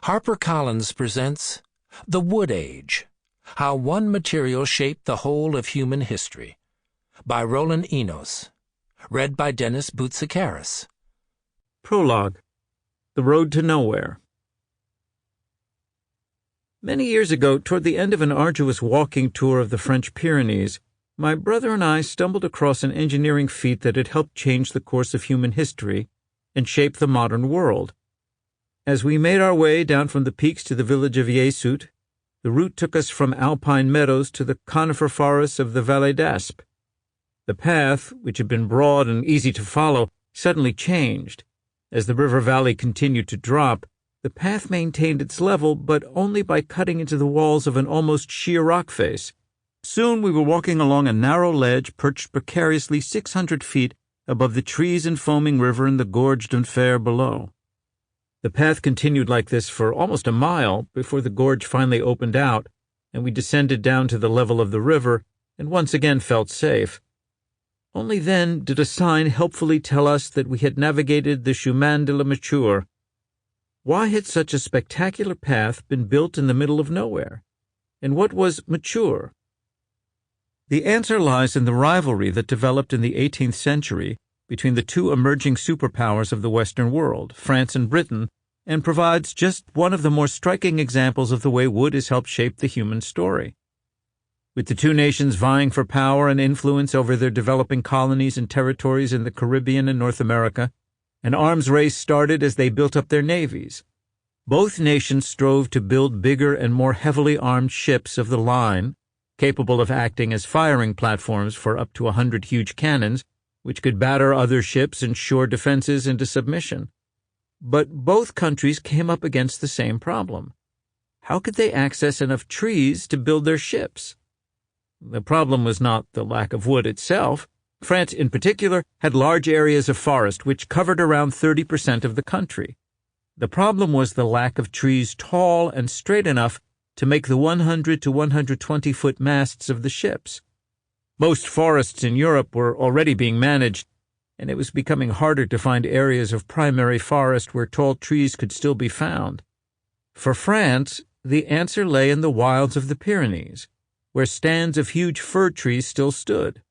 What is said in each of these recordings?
HarperCollins presents The Wood Age, How One Material Shaped the Whole of Human History, by Roland Ennos, read by Boutsikaris. Prologue. The Road to Nowhere. Many years ago, toward the end of an arduous walking tour of the French Pyrenees, my brother and I stumbled across an engineering feat that had helped change the course of human history and shape the modern world. As we made our way down from the peaks to the village of Yesout, the route took us from alpine meadows to the conifer forests of the Vallée d'Aspe. The path, which had been broad and easy to follow, suddenly changed. As the river valley continued to drop, the path maintained its level, but only by cutting into the walls of an almost sheer rock face. Soon we were walking along a narrow ledge perched precariously 600 feet above the trees and foaming river in the gorge d'Enfer below. The path continued like this for almost a mile before the gorge finally opened out, and we descended down to the level of the river and once again felt safe. Only then did a sign helpfully tell us that we had navigated the Chemin de la Mature. Why had such a spectacular path been built in the middle of nowhere? And what was mature? The answer lies in the rivalry that developed in the 18th century between the two emerging superpowers of the Western world, France and Britain, and provides just one of the more striking examples of the way wood has helped shape the human story. With the two nations vying for power and influence over their developing colonies and territories in the Caribbean and North America, an arms race started as they built up their navies. Both nations strove to build bigger and more heavily armed ships of the line, capable of acting as firing platforms for up to 100 huge cannons, which could batter other ships and shore defenses into submission. But both countries came up against the same problem. How could they access enough trees to build their ships? The problem was not the lack of wood itself. France, in particular, had large areas of forest which covered around 30% of the country. The problem was the lack of trees tall and straight enough to make the 100 to 120-foot masts of the ships. Most forests in Europe were already being managed, and it was becoming harder to find areas of primary forest where tall trees could still be found. For France, the answer lay in the wilds of the Pyrenees, where stands of huge fir trees still stood.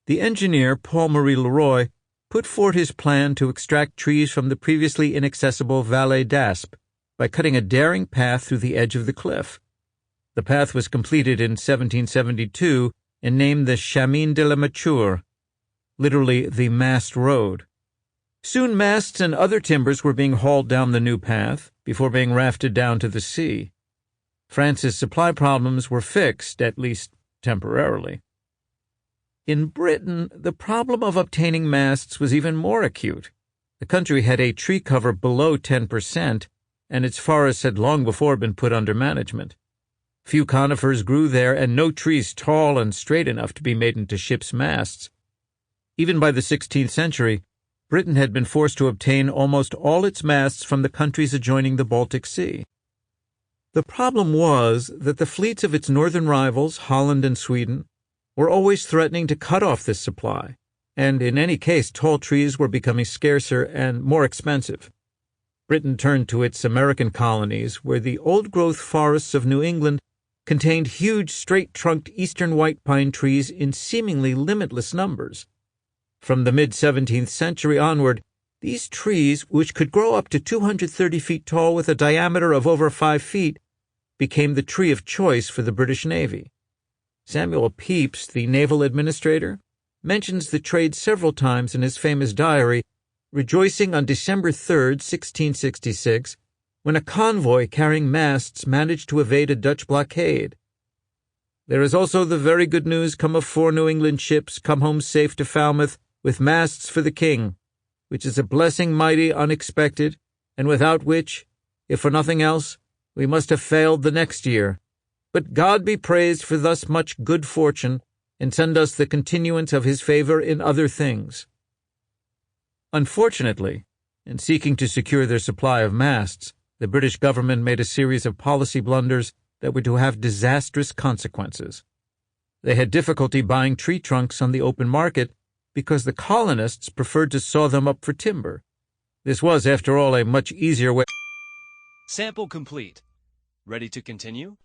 The engineer, Paul-Marie Leroy, put forward his plan to extract trees from the previously inaccessible Vallée d'Aspe by cutting a daring path through the edge of the cliff. The path was completed in 1772 and named the Chemin de la Mature, literally the mast road. Soon masts and other timbers were being hauled down the new path before being rafted down to the sea. France's supply problems were fixed, at least temporarily. In Britain, the problem of obtaining masts was even more acute. The country had a tree cover below 10%, and its forests had long before been put under management. Few conifers grew there, and no trees tall and straight enough to be made into ships' masts. Even by the 16th century, Britain had been forced to obtain almost all its masts from the countries adjoining the Baltic Sea. The problem was that the fleets of its northern rivals, Holland and Sweden, were always threatening to cut off this supply, and in any case tall trees were becoming scarcer and more expensive. Britain turned to its American colonies, where the old-growth forests of New England contained huge straight-trunked eastern white pine trees in seemingly limitless numbers. From the mid-17th century onward, these trees, which could grow up to 230 feet tall with a diameter of over 5 feet, became the tree of choice for the British Navy. Samuel Pepys, the naval administrator, mentions the trade several times in his famous diary, rejoicing on December 3, 1666, when a convoy carrying masts managed to evade a Dutch blockade. There is also the very good news come of 4 New England ships come home safe to Falmouth with masts for the king, which is a blessing mighty unexpected, and without which, if for nothing else, we must have failed the next year. But God be praised for thus much good fortune, and send us the continuance of his favor in other things. Unfortunately, in seeking to secure their supply of masts, the British government made a series of policy blunders that were to have disastrous consequences. They had difficulty buying tree trunks on the open market because the colonists preferred to saw them up for timber. This was, after all, a much easier way. Sample complete. Ready to continue?